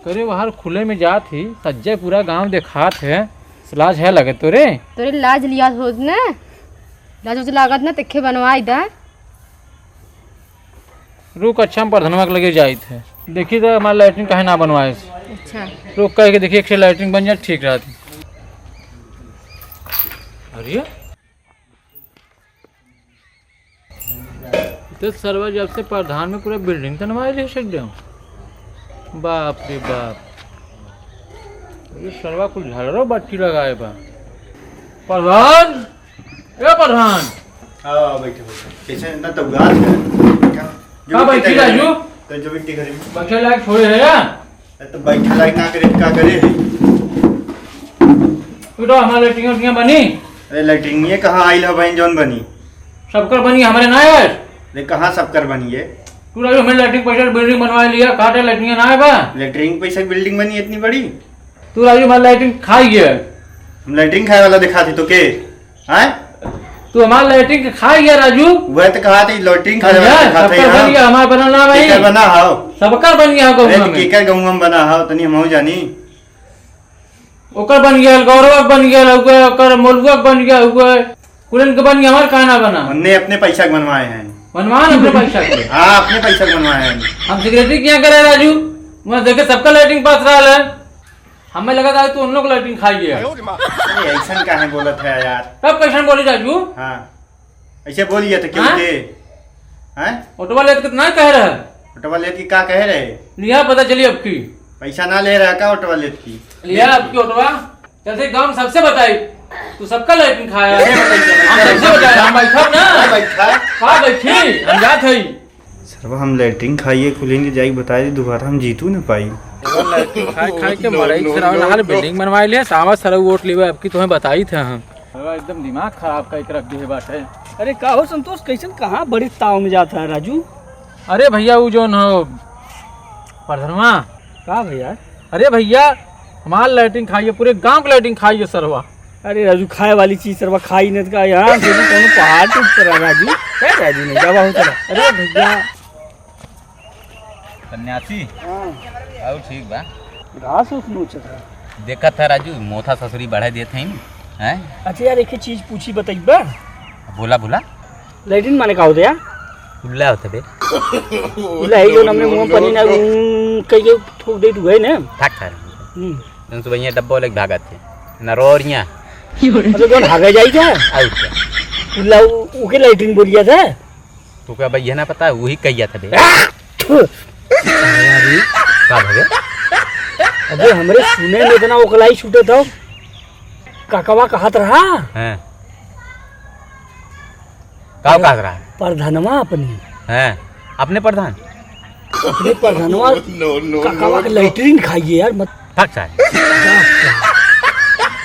तोरे बाहर खुले में जात ही सज्जे पूरा गांव देखात है, लाज है लगे तोरे? तोरे लाज लिया हो न, लाज उज लागत न तेखे बनवाई दा। रुक अच्छा हम प्रधनवा के लगे जाइत है, देखी तो हमारा लैट्रिन काहे ना बनवाए। अच्छा रुक कह के देखिए एक लैट्रिन बन जाए ठीक रहती। अरे तो सरवा जब से प्रधान में पूरा बिल्डिंग बनवाए ले सकते हो। बाप रे बाप, ये सरवा कुछ झालरो बट्टी लगाए बा। प्रधान, ए प्रधान। हाँ बैठे बैठे कैसे ना तब गाल है का बैठी राजू? तो जो बिट्टी करे बैठे लायक छोड़े है या? तो बैठा लायक ना करे क्या करे? तो हमारे लैट्रिन बनी? अरे लैट्रिन ये कहाँ आइल है बहन जौन बनी? सबकर बनी हमारे ना है। अरे कहाँ सबकर बनी है? तू राजू हमें लैट्रिन पैसा बिल्डिंग बनवा लिया, काटे लैट्रिन ना है बा? लैट्रिन पैसा बिल्डिंग बनी इतनी बड़ी? तू राजू हमारे लैट्रिन खाई है। हम लैट्रिन खाए वाला दिखाती तो के? हैं? तू हमारे लैट्रिन खाई है राजू? वह तो कहा थी लैट्रिन खाए वाला दिखाते हैं। सबका बन गया हमारा बना ना भाई। केकर बना हाओ? सबका बन गया अरे गाँव तो में। केकर गाँव में बना हाओ तनी हमहू जानी। ओकर बन गया, गौरव बन गया, ओकर मोलुआ बन गया, कुलन के बन गया, हमारे कहना बना। हमने अपने पैसा के बनवाए हैं। बनवान अपने पैसा के। हाँ अपने पैसा के बनवाए हैं। हम सिक्योरिटी क्या करे राजू? मैं देखे सबका लैट्रिन पास रहा है, हमें लगा था तू उन लोग लैट्रिन खाई गया। अरे ऐसा काहे बोलत है यार? तब कैसे बोली राजू? हाँ ऐसे बोलिए तो क्यों हाँ? थे? हैं? ऑटो वाले कितना कह रहा है? ऑटो वाले की क्या कह रहे? लिया पता चली अब की पैसा ना ले रहा का ऑटो वाले की? लिया अब की ऑटोवा जैसे गांव सबसे बताई तू सबका लैट्रिन खाया। हम सबसे बताया, हम बैठब ना का बैठी हम जात हई। सर्वा हम लैट्रिन खाइए खुलेंगे जाई बता दी दोबारा हम जीतू ना पाई। लैट्रिन खाए खाए के मरई सराव बिल्डिंग बनवाई ले सावा सरव वोट लेवे अब की तुम्हें बताई थे हम। एकदम दिमाग खराब करके रख दिए बात है। अरे का हो संतोष कैसन कहाँ बड़ी ताव में जाता है राजू? अरे भैया वो जो न प्रधनवा का भैया? अरे भैया हमारा लैट्रिन खाइए, पूरे गांव का लैट्रिन खाइए सरवा। अरे राजू खाए वाली चीज सरवा खाई नहीं का यहाँ से भी कोनो पहाड़ टूट पड़ा राजू। क्या राजू नहीं जावा होता? अरे भैया सन्यासी और ठीक बा घास उस नोच रहा देखा था राजू मोथा ससुरी बढ़ा देते हैं हैं। अच्छा यार एक चीज पूछी बताइबा। बोला बोला लैट्रिन माने का होता यार? उल्ला होता बे उल्ला है जो हमने मुंह पानी ना कहीं ठोक दे तू है ना। ठाक था जन सुबह यहाँ डब्बा वाले भागत थे नरोरिया मतलब कौन भागा जाई था? आउट क्या उल्ला उके लैट्रिन बोलिया था तो क्या भैया ना पता वही कहिया था बे का भगे। अबे हमरे सुने में इतना ओकलाई छूटे था काकवा कहत रहा हैं का कह रहा है प्रधानवा अपनी हैं अपने प्रधान अपने प्रधानवा काकवा के लैट्रिन खाइए यार मत ठक सा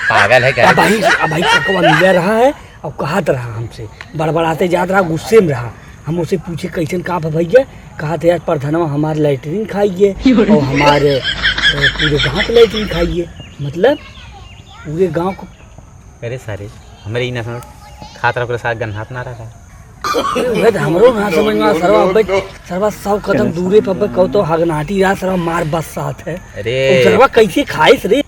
पागल है क्या? अब भाई काकवा मिला रहा है अब कहत रहा हमसे बड़बड़ाते जात रहा गुस्से में रहा। हम उसे पूछे कैसन का भैया कहा था यार प्रधानवा हमारे लैट्रिन खाइए और हमारे पूरे गांव को लैट्रिन खाइए मतलब पूरे गांव को। अरे सारे हमारे इन खात रहो साथ गन्हात ना रहा हमरो ना समझ में सरवा 100 कदम दूरे पर कहो तो हगनाटी रहा सरवा मार बस साथ है। अरे सरवा कैसे खाए रे?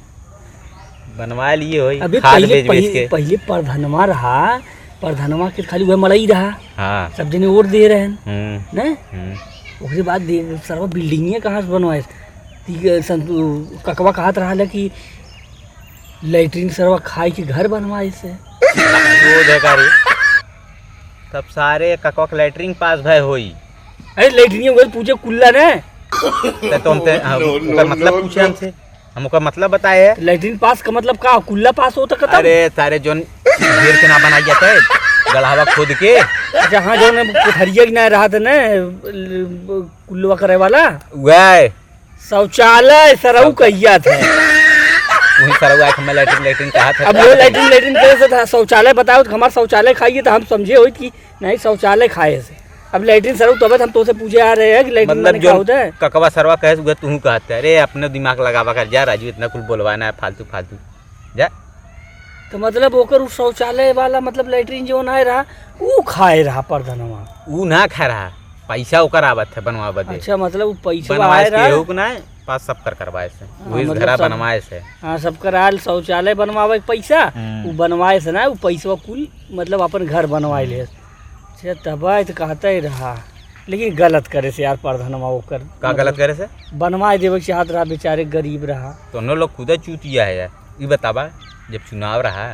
बनवा लिए होई अभी खाद पहले बेच बेच के। पहले प्रधानवा रहा, प्रधानवा के खाली वह मड़ई रहा। हाँ सब जने वोट दे रहे हैं ना। उसके बाद सरवा बिल्डिंग कहाँ से बनवाए? ककवा कहत रहा कि लैट्रिन सरवा खाए के घर बनवाए से तब सारे ककवा के लैट्रिन पास भय होई। अरे लैट्रिन वही पूछे कुल्ला ने तो हम उनका मतलब पूछे हमसे हम उनका मतलब बताए है। लैट्रिन पास का मतलब का कुल्ला पास होता कतम? अरे सारे जोन घेर के ना बनाई जाते गढ़ावा खोद के। अच्छा हाँ जो कोठरिया ना रहा था ना कुल्लवा करे वाला वह शौचालय सरऊ कहिया था वही सरवा के मैं लैट्रिन कहा था। अब वो लैट्रिन कैसे था? शौचालय बताओ तो हमारा शौचालय खाइए तो हम समझे हो कि नहीं शौचालय खाए से। अब लैट्रिन सरऊ तब हम तो से पूछे आ रहे हैं कि लैट्रिन मतलब क्या होता है? ककवा सरवा कहे हुआ तू कहते अरे अपने दिमाग लगावा कर जा राजू इतना कुल बोलवाना है फालतू फालतू जा। तो मतलब ओकर उ शौचालय वाला मतलब लैट्रिन जो ना रहा वो खाए रहा प्रधानवा ऊ ना खा रहा पैसा ओकर आवत है बनवा बदे। अच्छा मतलब वो पैसा बनवाए आए रहा के हो ना पास सब कर करवाए से वही मतलब घरा सब- बनवाए से। हाँ सब कराल शौचालय बनवावे के पैसा वो बनवाए से ना वो पैसा कुल मतलब अपन घर बनवाए ले अच्छा तबाह तो कहता ही रहा लेकिन गलत करे से यार प्रधानमा ओकर का गलत करे से बनवाए देवे के चाहत रहा बेचारे गरीब रहा तो उन लोग खुद चूतिया है यार। ये बतावा जब चुनाव रहा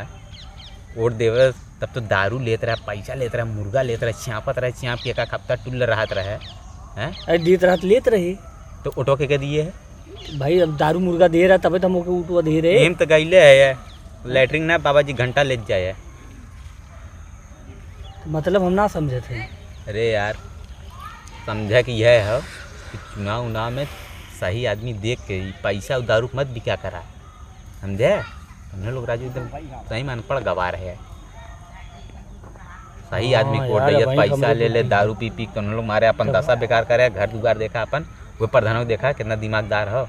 वोट देवे तब तो दारू लेत रहा, पैसा लेत रहा, मुर्गा लेत रहा, चापत रहे, चाप के का हफ्ता टुल्ल रहत रहे हैं। अरे देत रात लेत रहे तो ऑटो के दिए है भाई अब दारू मुर्गा दे रहा तबे तो हम ओके उठवा दे रहे एम तो गईले है यार। लेटरिंग ना बाबा जी घंटा ले जाए। मतलब हम ना समझे थे। अरे यार समझा कि यह है कि चुनाव उनाव में सही आदमी देख के ही पैसा और दारू मत बिका करा, समझे। हमने लोग राजू एकदम सही मान पड़ गवा रहे हैं। सही आदमी हाँ को यार, दैयत वही पैसा हम ले लोग ले दारू पी पी तो हम लोग मारे अपन दशा बेकार करे, घर दुआर देखा अपन वो प्रधान को देखा कितना दिमागदार हो।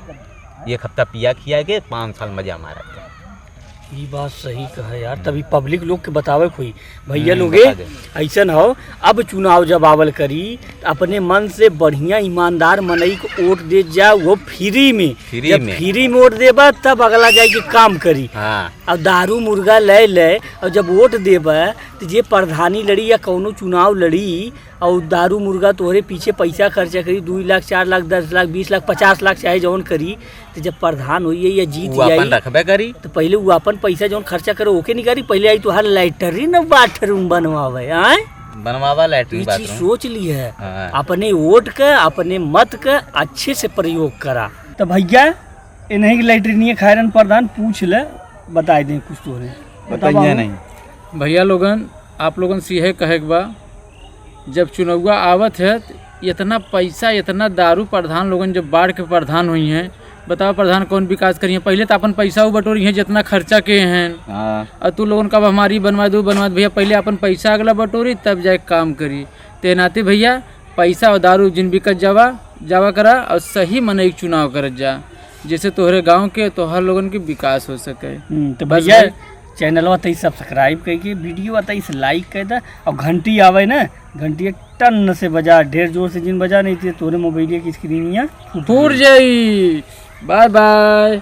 एक हफ्ता पिया खिया के 5 साल मजा मारा। ये बात सही कहा यार तभी पब्लिक लोग के बतावे कोई भैया लोग बता दे। ऐसा हो अब चुनाव जब आवल करी अपने मन से बढ़िया ईमानदार मनई को वोट दे जा वो फ्री में जब फ्री में वोट देबा तब अगला जाए के काम करी। हाँ अब दारू मुर्गा ले ले और जब वोट देबा तो जे प्रधानी लड़ी या कौनो चुनाव लड़ी और दारू मुर्गा तोहरे पीछे पैसा खर्चा करी 2 लाख 4 लाख 10 लाख 20 लाख 50 लाख चाहे जौन करी तो जब प्रधान होइए या जीत वो अपन जाई रखबे करी तो पहले वो अपन पैसा जौन खर्चा करे ओके नहीं करी पहले आई तो हर लाइटरिन न बाथरूम बनवावे आए बनवावा लैट्रिन ये चीज बाथरूम। सोच ली है। हाँ। अपने वोट का अपने मत का अच्छे से प्रयोग करा तो भैया इन्हीं की लाइटरिन खायरन प्रधान पूछ ले बता दें कुछ तो बताइए नहीं भैया लोगन आप लोगन से यह कहे के बा जब चुनावा आवत है तो इतना पैसा इतना दारू प्रधान लोगन जब बाढ़ के प्रधान हुई हैं बताओ प्रधान कौन विकास करिए। पहले तो अपन पैसा वो बटोरी हैं जितना खर्चा के हैं और तू लोगन कब हमारी बनवा दो भैया पहले अपन पैसा अगला बटोरी तब जाए काम करी। ते नाते भैया पैसा और दारू जिन बिकत जावा करा और सही मन एक चुनाव करत जा जैसे तोहरे गांव के तोहर लोगन के विकास हो सके। तो भैया चैनलवा तई सब्सक्राइब करके वीडियो तई से लाइक कर दे और घंटी आवे ना घंटी टन से बजा ढेर जोर से जिन बजा नहीं थी तोरे मोबाइल की स्क्रीन टूट जाई। Bye bye.